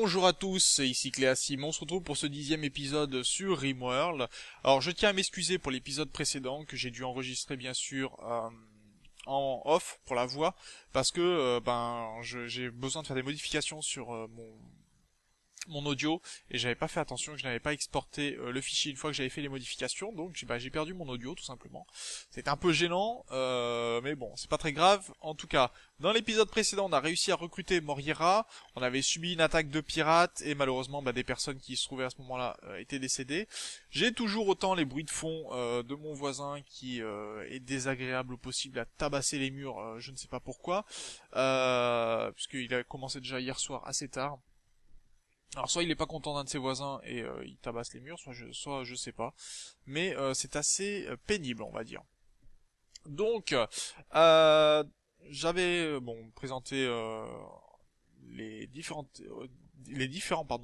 Bonjour à tous, ici Cléasim, on se retrouve pour ce 10e épisode sur Rimworld. Alors je tiens à m'excuser pour l'épisode précédent que j'ai dû enregistrer bien sûr en off pour la voix parce que j'ai besoin de faire des modifications sur mon audio et j'avais pas fait attention que je n'avais pas exporté le fichier une fois que j'avais fait les modifications, donc j'ai perdu mon audio tout simplement. C'est un peu gênant, mais bon, c'est pas très grave. En tout cas, dans l'épisode précédent, on a réussi à recruter Moriera, on avait subi une attaque de pirates et malheureusement des personnes qui se trouvaient à ce moment-là étaient décédées. J'ai toujours autant les bruits de fond de mon voisin qui est désagréable au possible à tabasser les murs, je ne sais pas pourquoi, puisqu'il a commencé déjà hier soir assez tard. Alors soit il est pas content d'un de ses voisins et il tabasse les murs, soit je sais pas. Mais c'est assez pénible, on va dire. Donc, j'avais présenté les différents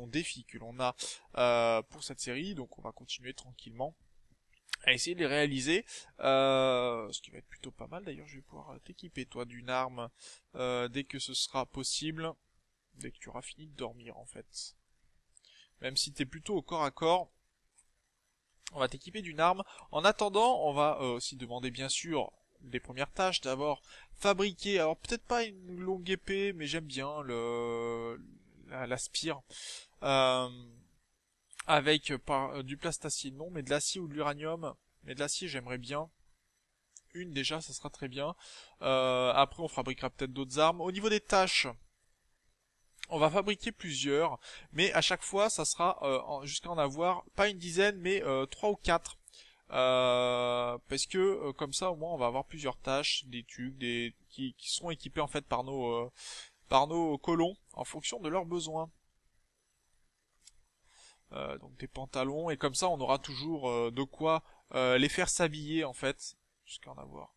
défis que l'on a pour cette série. Donc on va continuer tranquillement à essayer de les réaliser. Ce qui va être plutôt pas mal. D'ailleurs, je vais pouvoir t'équiper toi d'une arme dès que ce sera possible. Dès que tu auras fini de dormir en fait. Même si t'es plutôt au corps à corps, on va t'équiper d'une arme. En attendant, on va aussi demander bien sûr les premières tâches. D'abord, fabriquer, alors peut-être pas une longue épée, mais j'aime bien la spire. Euh, avec du plastacine, non, mais de l'acier ou de l'uranium. Mais de l'acier, j'aimerais bien. Une déjà, ça sera très bien. Après, on fabriquera peut-être d'autres armes. Au niveau des tâches, on va fabriquer plusieurs, mais à chaque fois, ça sera jusqu'à en avoir pas une dizaine, mais 3 ou 4. Parce que comme ça, au moins, on va avoir plusieurs tâches, des tubes, qui seront équipés en fait par nos colons en fonction de leurs besoins. Donc des pantalons, et comme ça, on aura toujours de quoi les faire s'habiller en fait, jusqu'à en avoir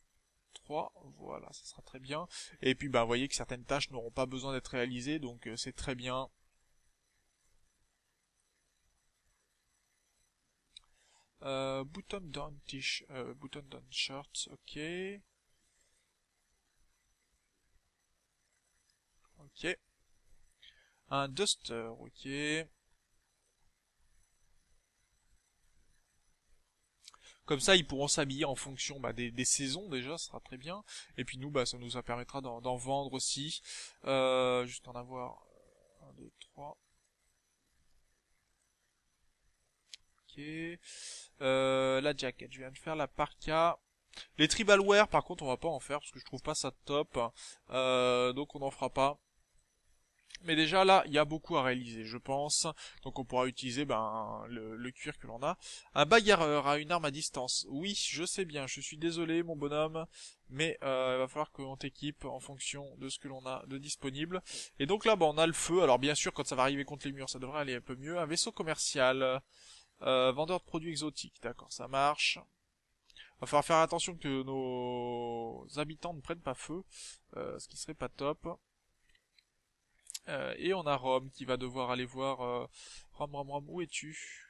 3, voilà, ça sera très bien. Et puis vous voyez que certaines tâches n'auront pas besoin d'être réalisées, donc c'est très bien. Button down shirts, ok. Ok. Un duster, ok. Comme ça, ils pourront s'habiller en fonction des saisons déjà, ça sera très bien. Et puis nous, ça nous permettra d'en vendre aussi. Juste en avoir 1, 2, 3. Ok. La jacket, je viens de faire la parka. Les tribal wear, par contre, on va pas en faire parce que je trouve pas ça top. Donc on n'en fera pas. Mais déjà là, il y a beaucoup à réaliser, je pense. Donc on pourra utiliser le cuir que l'on a. Un bagarreur a une arme à distance. Oui, je sais bien, je suis désolé mon bonhomme, mais il va falloir qu'on t'équipe en fonction de ce que l'on a de disponible. Et donc là, on a le feu. Alors bien sûr, quand ça va arriver contre les murs, ça devrait aller un peu mieux. Un vaisseau commercial, vendeur de produits exotiques, d'accord, ça marche. Va falloir faire attention que nos habitants ne prennent pas feu, ce qui serait pas top. Et on a Rome qui va devoir aller voir... Rome, où es-tu?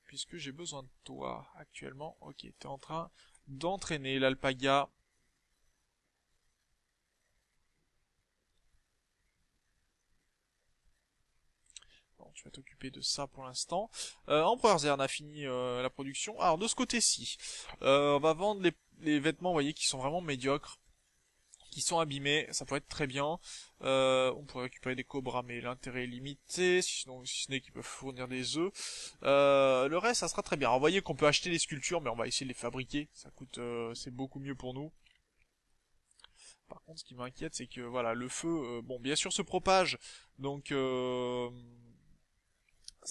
Puisque j'ai besoin de toi actuellement. Ok, t'es en train d'entraîner l'alpaga. Bon, tu vas t'occuper de ça pour l'instant. Empereur Zern a fini la production. Alors de ce côté-ci, on va vendre les vêtements, vous voyez, qui sont vraiment médiocres, qui sont abîmés, ça pourrait être très bien. On pourrait récupérer des cobras, mais l'intérêt est limité, sinon, si ce n'est qu'ils peuvent fournir des œufs. Le reste, ça sera très bien. Alors, vous voyez qu'on peut acheter les sculptures, mais on va essayer de les fabriquer. Ça coûte, c'est beaucoup mieux pour nous. Par contre, ce qui m'inquiète, c'est que voilà, le feu, bien sûr, se propage. Donc, ce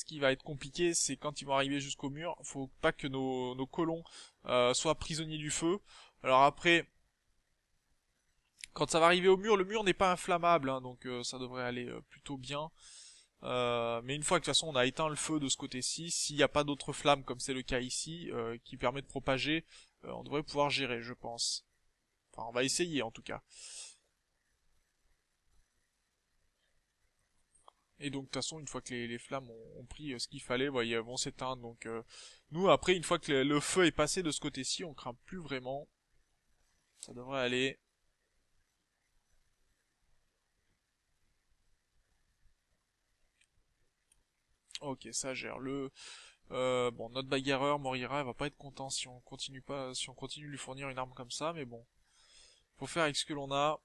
qui va être compliqué, c'est quand ils vont arriver jusqu'au mur, faut pas que nos colons soient prisonniers du feu. Alors après, quand ça va arriver au mur, le mur n'est pas inflammable, hein, donc ça devrait aller plutôt bien. Mais une fois que de toute façon on a éteint le feu de ce côté-ci, s'il n'y a pas d'autres flammes comme c'est le cas ici, qui permet de propager, on devrait pouvoir gérer, je pense. Enfin, on va essayer en tout cas. Et donc de toute façon, une fois que les flammes ont pris ce qu'il fallait, voyez, elles vont s'éteindre. Donc nous, après, une fois que le feu est passé de ce côté-ci, on craint plus vraiment. Ça devrait aller. Ok, ça gère. Bon, notre bagarreur, Morira, elle va pas être content si on continue pas, si on continue de lui fournir une arme comme ça, mais bon. Faut faire avec ce que l'on a.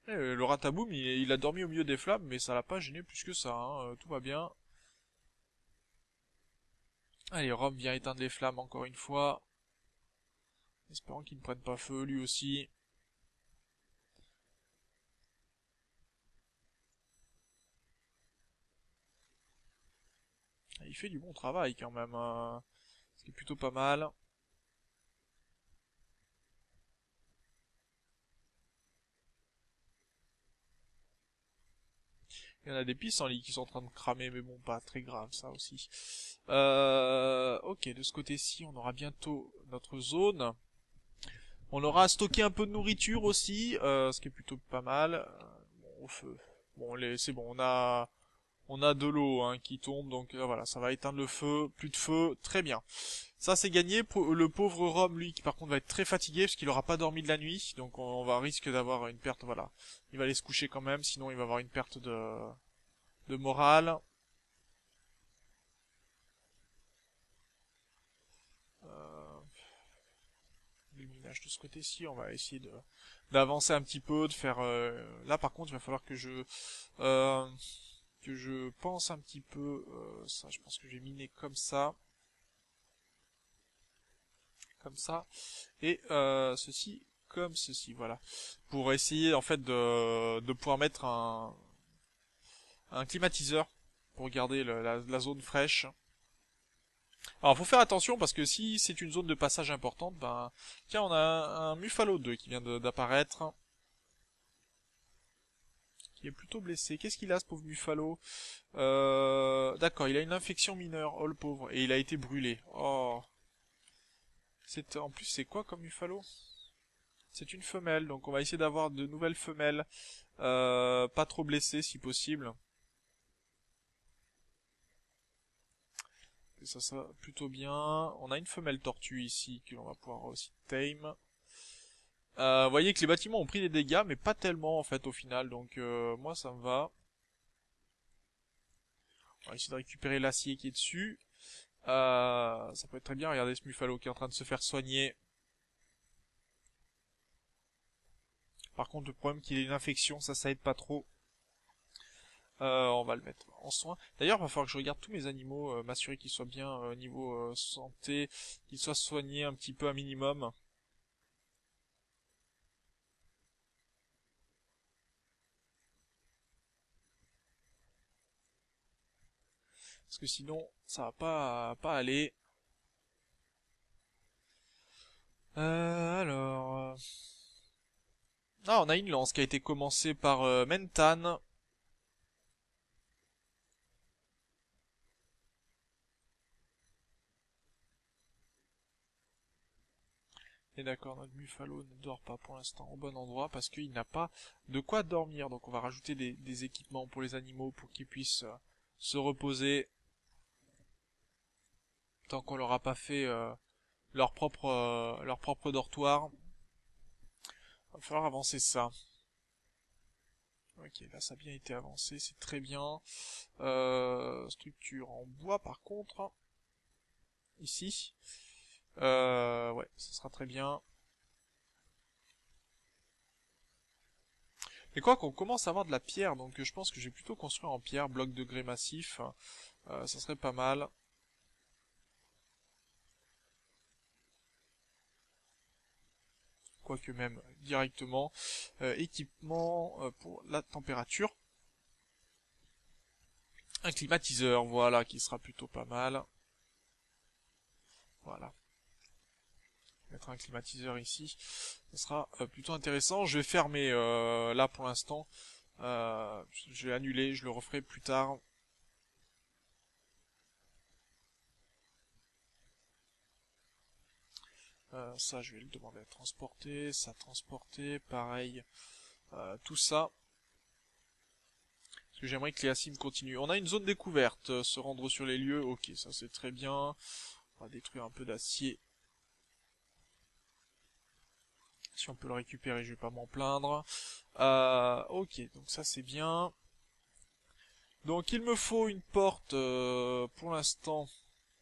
Le Rataboum, il a dormi au milieu des flammes, mais ça l'a pas gêné plus que ça, hein. Tout va bien. Allez, Rome vient éteindre les flammes encore une fois. Espérons qu'il ne prenne pas feu, lui aussi. Il fait du bon travail quand même, ce qui est plutôt pas mal. Il y en a des pissenlits qui sont en train de cramer, mais bon, pas très grave ça aussi. Ok, de ce côté-ci, on aura bientôt notre zone. On aura stocké un peu de nourriture aussi, ce qui est plutôt pas mal. Bon, au feu. Bon, c'est bon, on a de l'eau hein, qui tombe, donc voilà, ça va éteindre le feu. Plus de feu, très bien. Ça c'est gagné. Le pauvre Rome, lui, qui par contre va être très fatigué parce qu'il aura pas dormi de la nuit, donc on va risque d'avoir une perte. Voilà, il va aller se coucher quand même, sinon il va avoir une perte de morale. Euh, le minage de ce côté-ci, on va essayer de d'avancer un petit peu, de faire. Là par contre, il va falloir euh, que je pense un petit peu. Ça, je pense que je vais miner comme ça, et ceci comme ceci, voilà, pour essayer en fait de pouvoir mettre un climatiseur pour garder la zone fraîche. Alors faut faire attention parce que si c'est une zone de passage importante, ben tiens on a un Muffalo 2 qui vient d'apparaître, qui est plutôt blessé. Qu'est-ce qu'il a ce pauvre Muffalo? D'accord, il a une infection mineure, oh le pauvre, et il a été brûlé. Oh, en plus c'est quoi comme Muffalo? C'est une femelle, donc on va essayer d'avoir de nouvelles femelles, pas trop blessées si possible. Et ça va plutôt bien. On a une femelle tortue ici que l'on va pouvoir aussi tame. Vous voyez que les bâtiments ont pris des dégâts, mais pas tellement en fait au final, donc moi ça me va. On va essayer de récupérer l'acier qui est dessus. Ça peut être très bien, regardez ce Muffalo qui est en train de se faire soigner. Par contre le problème qu'il ait une infection, ça aide pas trop. On va le mettre en soin. D'ailleurs, il va falloir que je regarde tous mes animaux, m'assurer qu'ils soient bien niveau santé, qu'ils soient soignés un petit peu un minimum. Parce que sinon, ça va pas aller. Alors... Ah, on a une lance qui a été commencée par Mentan. Et d'accord, notre Buffalo ne dort pas pour l'instant au bon endroit parce qu'il n'a pas de quoi dormir. Donc on va rajouter des équipements pour les animaux pour qu'ils puissent se reposer tant qu'on leur a pas fait leur propre dortoir. Il va falloir avancer ça. Ok, là ça a bien été avancé, c'est très bien. Structure en bois par contre, ici. Ouais, ça sera très bien. Mais quoi qu'on commence à avoir de la pierre, donc je pense que je vais plutôt construire en pierre, bloc de grès massif. Ça serait pas mal. Quoique même directement. Équipement pour la température. Un climatiseur, voilà, qui sera plutôt pas mal. Voilà. Mettre un climatiseur ici, ça sera plutôt intéressant. Je vais fermer là pour l'instant. Je vais annuler, je le referai plus tard. Ça, je vais le demander à transporter. Ça, transporter, pareil. Tout ça. Parce que j'aimerais que les Asim continuent. On a une zone découverte. Se rendre sur les lieux. Ok, ça c'est très bien. On va détruire un peu d'acier. Si on peut le récupérer, je vais pas m'en plaindre. Ok, donc ça c'est bien. Donc il me faut une porte, pour l'instant,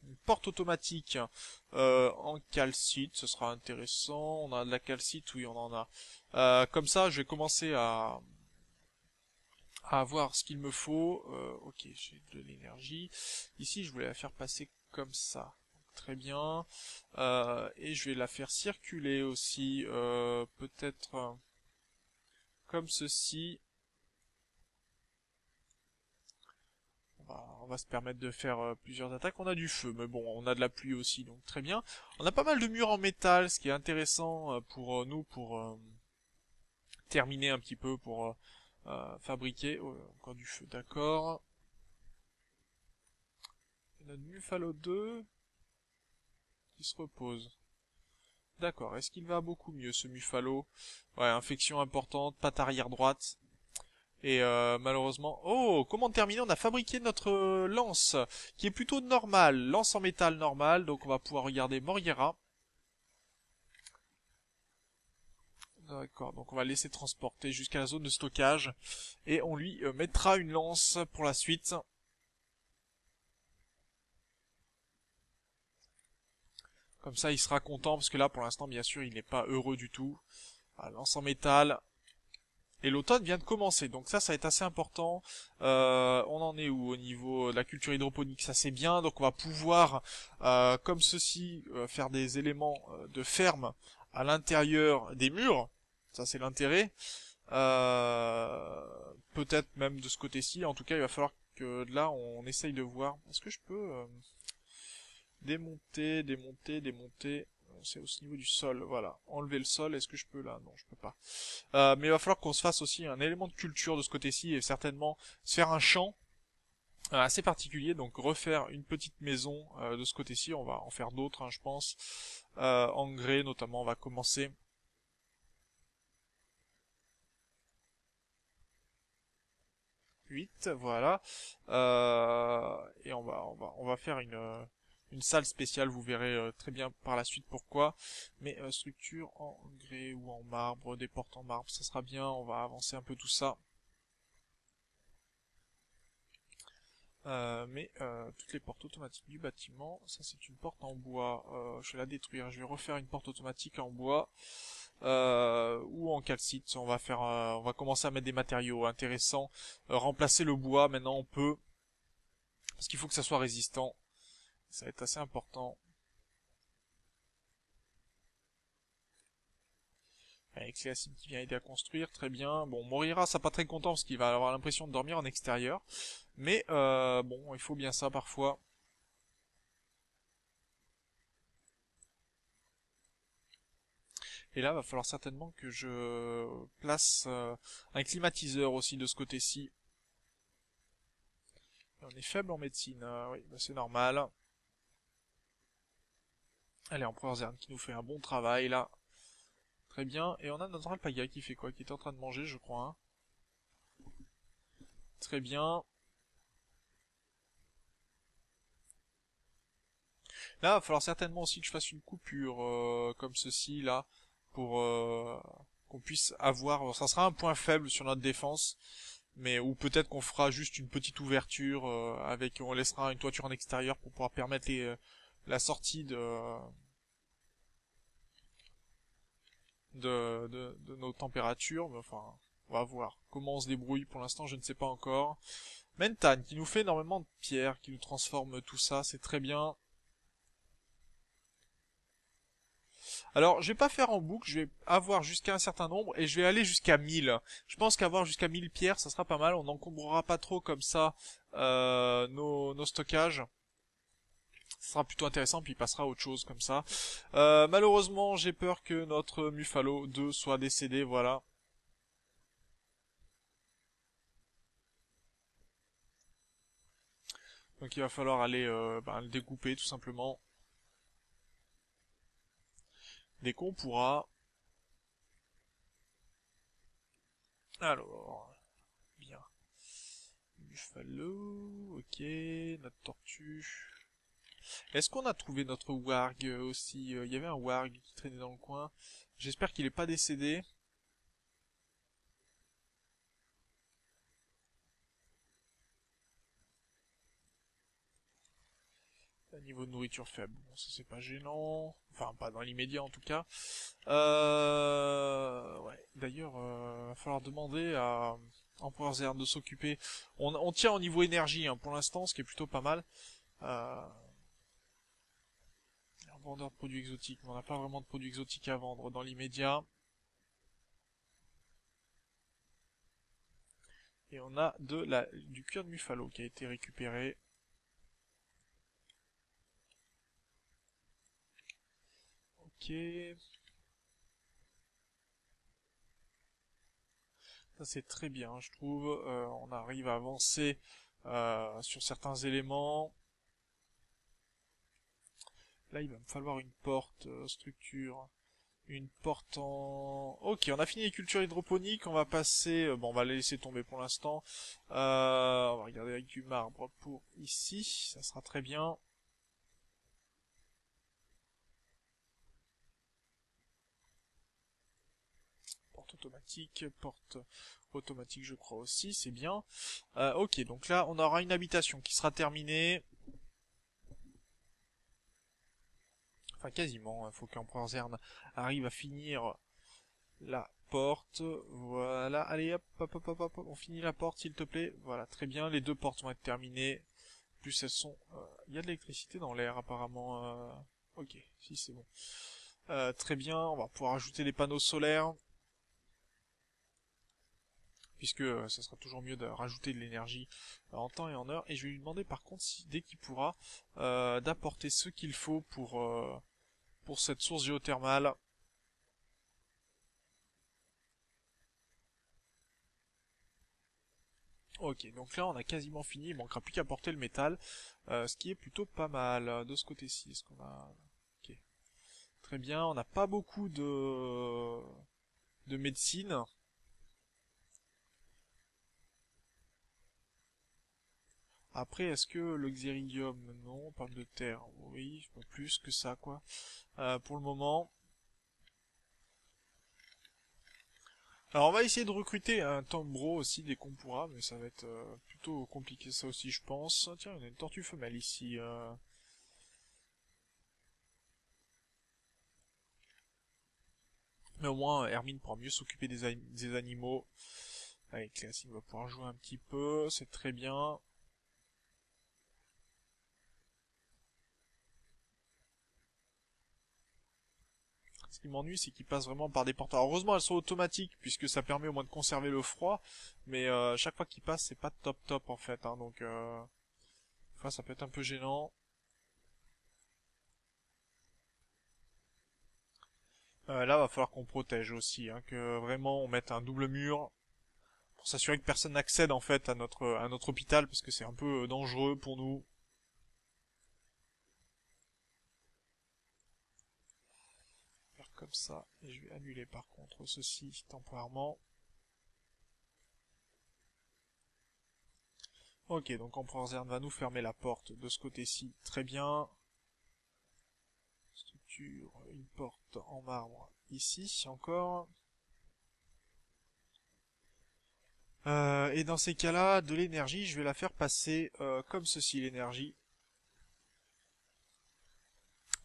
une porte automatique en calcite, ce sera intéressant. On a de la calcite, oui on en a. Comme ça je vais commencer à avoir ce qu'il me faut. Ok, j'ai de l'énergie. Ici je voulais la faire passer comme ça. Très bien. Et je vais la faire circuler aussi, peut-être comme ceci. On va se permettre de faire plusieurs attaques. On a du feu, mais bon, on a de la pluie aussi, donc très bien. On a pas mal de murs en métal, ce qui est intéressant pour nous, pour terminer un petit peu, pour fabriquer. Oh, encore du feu, d'accord. Notre Buffalo 2 qui se repose. D'accord, est-ce qu'il va beaucoup mieux ce Muffalo? Ouais, infection importante, patte arrière droite. Et malheureusement... Oh, comment terminer? On a fabriqué notre lance, qui est plutôt normale. Lance en métal normale, donc on va pouvoir regarder Moriera. D'accord, donc on va laisser transporter jusqu'à la zone de stockage. Et on lui mettra une lance pour la suite. Comme ça, il sera content, parce que là, pour l'instant, bien sûr, il n'est pas heureux du tout. Voilà, lance en métal. Et l'automne vient de commencer, donc ça va être assez important. On en est où au niveau de la culture hydroponique? Ça c'est bien, donc on va pouvoir, comme ceci, faire des éléments de ferme à l'intérieur des murs. Ça c'est l'intérêt. Peut-être même de ce côté-ci. En tout cas, il va falloir que là on essaye de voir. Est-ce que je peux démonter? C'est au niveau du sol, voilà. Enlever le sol, est-ce que je peux là? Non, je peux pas. Mais il va falloir qu'on se fasse aussi un élément de culture de ce côté-ci et certainement se faire un champ assez particulier. Donc refaire une petite maison de ce côté-ci. On va en faire d'autres, hein, je pense. En grès notamment, on va commencer. 8, voilà. Et on va faire une salle spéciale, vous verrez très bien par la suite pourquoi. Mais structure en grès ou en marbre, des portes en marbre, ça sera bien, on va avancer un peu tout ça. Toutes les portes automatiques du bâtiment, ça c'est une porte en bois, je vais la détruire, je vais refaire une porte automatique en bois ou en calcite. On va commencer à mettre des matériaux intéressants, remplacer le bois. Maintenant on peut, parce qu'il faut que ça soit résistant, ça va être assez important. Avec Cléacine qui vient aider à construire, très bien. Bon, Morira, ça pas très content parce qu'il va avoir l'impression de dormir en extérieur, mais bon, il faut bien ça parfois. Et là, va falloir certainement que je place un climatiseur aussi de ce côté-ci. On est faible en médecine, oui, bah c'est normal. Allez, Empereur Zern qui nous fait un bon travail là. Très bien. Et on a notre alpaga qui fait quoi? Qui est en train de manger, je crois. Hein. Très bien. Là, il va falloir certainement aussi que je fasse une coupure comme ceci là pour qu'on puisse avoir. Ça sera un point faible sur notre défense, mais ou peut-être qu'on fera juste une petite ouverture avec, on laissera une toiture en extérieur pour pouvoir permettre la sortie de nos températures. Mais enfin, on va voir comment on se débrouille. Pour l'instant, je ne sais pas encore. Mentane qui nous fait énormément de pierres, qui nous transforme tout ça, c'est très bien. Alors, je vais pas faire en boucle, je vais avoir jusqu'à un certain nombre et je vais aller jusqu'à 1000. Je pense qu'avoir jusqu'à 1000 pierres, ça sera pas mal, on n'encombrera pas trop comme ça nos stockages. Ça sera plutôt intéressant, puis il passera à autre chose comme ça. Malheureusement, j'ai peur que notre Muffalo 2 soit décédé, voilà. Donc il va falloir aller le découper tout simplement. Dès qu'on pourra. Alors, bien. Buffalo, ok, notre tortue. Est-ce qu'on a trouvé notre warg aussi? Il y avait un warg qui traînait dans le coin. J'espère qu'il est pas décédé. Un niveau de nourriture faible. Bon, ça c'est pas gênant. Enfin, pas dans l'immédiat en tout cas. Ouais. D'ailleurs, va falloir demander à Empereur Zern de s'occuper. On tient au niveau énergie hein, pour l'instant, ce qui est plutôt pas mal. Un vendeur de produits exotiques, mais on n'a pas vraiment de produits exotiques à vendre dans l'immédiat. Et on a du cuir de buffalo qui a été récupéré. Ok. Ça c'est très bien, je trouve. On arrive à avancer sur certains éléments. Là, il va me falloir une porte structure. Une porte en... Ok, on a fini les cultures hydroponiques. On va passer... bon, on va les laisser tomber pour l'instant. On va regarder avec du marbre pour ici. Ça sera très bien. Porte automatique je crois aussi, c'est bien. Ok, donc là on aura une habitation qui sera terminée. Enfin quasiment, il faut qu'Empereur Zern arrive à finir la porte. Voilà, allez hop, hop, hop, hop, hop, on finit la porte s'il te plaît. Voilà, très bien, les deux portes vont être terminées. Plus elles sont... Il y a de l'électricité dans l'air apparemment. Ok, si c'est bon. Très bien, on va pouvoir ajouter des panneaux solaires. Puisque ça sera toujours mieux de rajouter de l'énergie en temps et en heure. Et je vais lui demander par contre, si, dès qu'il pourra, d'apporter ce qu'il faut pour cette source géothermale. Ok, donc là on a quasiment fini, il manquera plus qu'à porter le métal, ce qui est plutôt pas mal de ce côté-ci. Est-ce qu'on a... Ok, très bien, on n'a pas beaucoup de médecine. Après, est-ce que le xéridium, non, pomme de terre, oui, pas plus que ça, quoi. Pour le moment. Alors, on va essayer de recruter un Tombro aussi dès qu'on pourra, mais ça va être plutôt compliqué ça aussi, je pense. Tiens, on a une tortue femelle ici. Mais au moins, Hermine pourra mieux s'occuper des animaux. Avec Classic, on va pouvoir jouer un petit peu, c'est très bien. Ce qui m'ennuie, c'est qu'ils passent vraiment par des portes. Alors, heureusement, elles sont automatiques, puisque ça permet au moins de conserver le froid. Mais chaque fois qu'ils passent, c'est pas top top en fait. Hein, donc, des fois, ça peut être un peu gênant. Là, va falloir qu'on protège aussi, hein, que vraiment on mette un double mur pour s'assurer que personne n'accède en fait à notre hôpital, parce que c'est un peu dangereux pour nous. Faire comme ça, et je vais annuler par contre ceci temporairement. Ok, donc Empereur Zern va nous fermer la porte de ce côté-ci, très bien. Structure, une porte en marbre ici encore. Et dans ces cas-là, de l'énergie, je vais la faire passer comme ceci, l'énergie.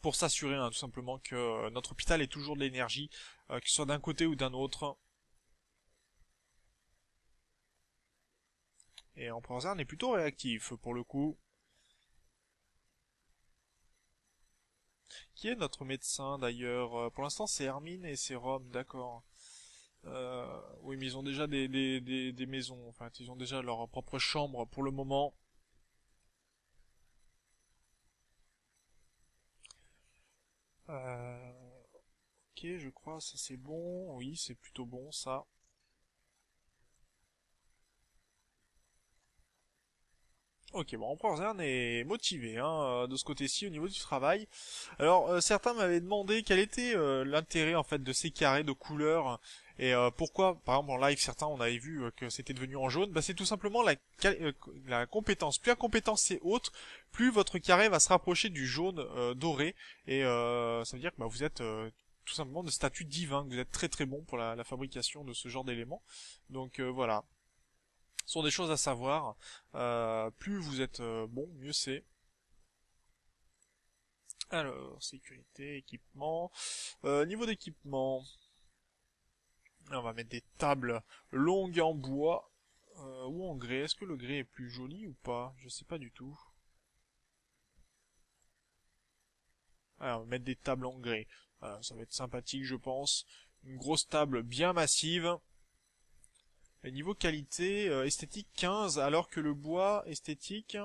Pour s'assurer hein, tout simplement que notre hôpital ait toujours de l'énergie, que ce soit d'un côté ou d'un autre. Et Empereur Zern est plutôt réactif pour le coup. Qui est notre médecin d'ailleurs? Pour l'instant c'est Hermine et c'est Rome, d'accord. Oui mais ils ont déjà des maisons, enfin ils ont déjà leur propre chambre pour le moment. Euh, ok je crois ça c'est bon, oui c'est plutôt bon ça. Ok, bon, Empereur Zern est motivé hein, de ce côté-ci au niveau du travail. Alors, certains m'avaient demandé quel était l'intérêt en fait de ces carrés de couleurs et pourquoi, par exemple en live, certains on avait vu que c'était devenu en jaune. Bah, c'est tout simplement la compétence. Plus la compétence est haute, plus votre carré va se rapprocher du jaune doré et ça veut dire que bah, vous êtes tout simplement de statut divin, que vous êtes très très bon pour la fabrication de ce genre d'éléments. Donc voilà. Ce sont des choses à savoir. Plus vous êtes bon, mieux c'est. Alors, sécurité, équipement. Niveau d'équipement, on va mettre des tables longues en bois ou en grès. Est-ce que le grès est plus joli ou pas? Je sais pas du tout. Alors, on va mettre des tables en grès. Ça va être sympathique, je pense. Une grosse table bien massive. Et niveau qualité, esthétique 15, alors que le bois esthétique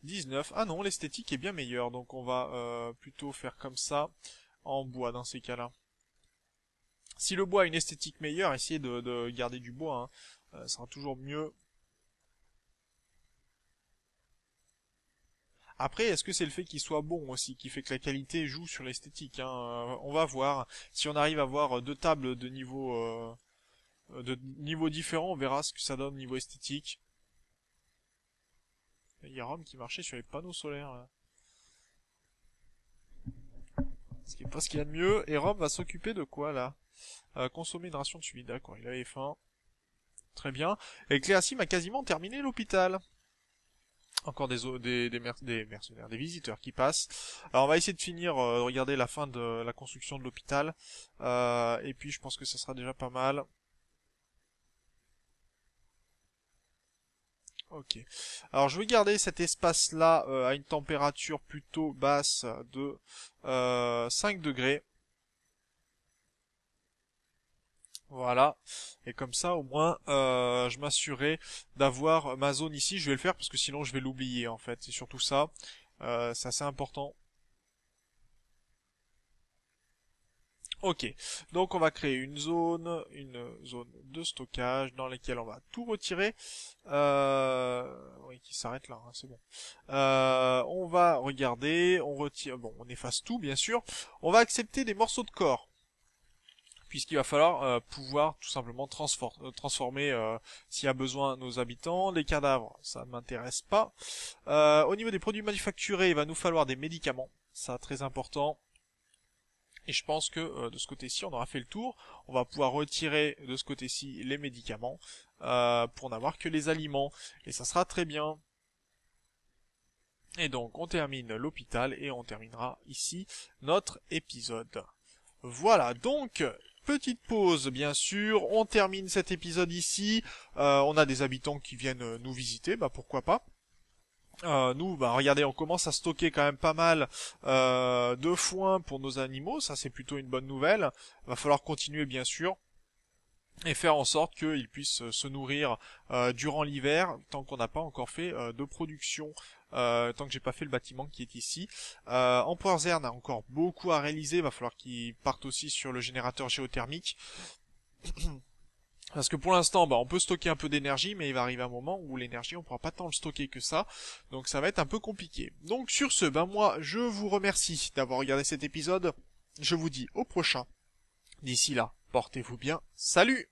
19. Ah non, l'esthétique est bien meilleure, donc on va plutôt faire comme ça en bois dans ces cas-là. Si le bois a une esthétique meilleure, essayez de garder du bois, hein. Ça sera toujours mieux. Après, est-ce que c'est le fait qu'il soit bon aussi qui fait que la qualité joue sur l'esthétique, hein? On va voir. Si on arrive à avoir deux tables de niveaux différents, on verra ce que ça donne niveau esthétique. Il y a Rome qui marchait sur les panneaux solaires, là. Ce qui est pas ce qu'il y a de mieux. Et Rome va s'occuper de quoi, là? Consommer une ration de suivi, d'accord, il avait faim. Très bien. Et Cléasim a quasiment terminé l'hôpital. Encore des mercenaires, des visiteurs qui passent. Alors on va essayer de finir, regarder la fin de la construction de l'hôpital. Et puis je pense que ça sera déjà pas mal. Ok. Alors je vais garder cet espace-là à une température plutôt basse de 5 degrés. Voilà. Et comme ça, au moins, je m'assurerai d'avoir ma zone ici. Je vais le faire parce que sinon je vais l'oublier en fait. C'est surtout ça. C'est assez important. Ok, donc on va créer une zone de stockage dans laquelle on va tout retirer. Oui, qui s'arrête là, hein, c'est bon. On va regarder, on retire, bon, on efface tout bien sûr. On va accepter des morceaux de corps, puisqu'il va falloir pouvoir tout simplement transformer s'il y a besoin nos habitants. Les cadavres, ça ne m'intéresse pas. Au niveau des produits manufacturés, il va nous falloir des médicaments, ça très important. Et je pense que de ce côté-ci, on aura fait le tour. On va pouvoir retirer de ce côté-ci les médicaments pour n'avoir que les aliments. Et ça sera très bien. Et donc, on termine l'hôpital et on terminera ici notre épisode. Voilà, donc, petite pause, bien sûr. On termine cet épisode ici. On a des habitants qui viennent nous visiter, bah pourquoi pas. Nous, bah regardez, on commence à stocker quand même pas mal de foin pour nos animaux, ça c'est plutôt une bonne nouvelle. Va falloir continuer bien sûr et faire en sorte qu'ils puissent se nourrir durant l'hiver, tant qu'on n'a pas encore fait de production, tant que j'ai pas fait le bâtiment qui est ici. Empoirzern a encore beaucoup à réaliser, va falloir qu'ils partent aussi sur le générateur géothermique. Parce que pour l'instant, bah, on peut stocker un peu d'énergie, mais il va arriver un moment où l'énergie, on pourra pas tant le stocker que ça. Donc ça va être un peu compliqué. Donc sur ce, ben moi, je vous remercie d'avoir regardé cet épisode. Je vous dis au prochain. D'ici là, portez-vous bien. Salut!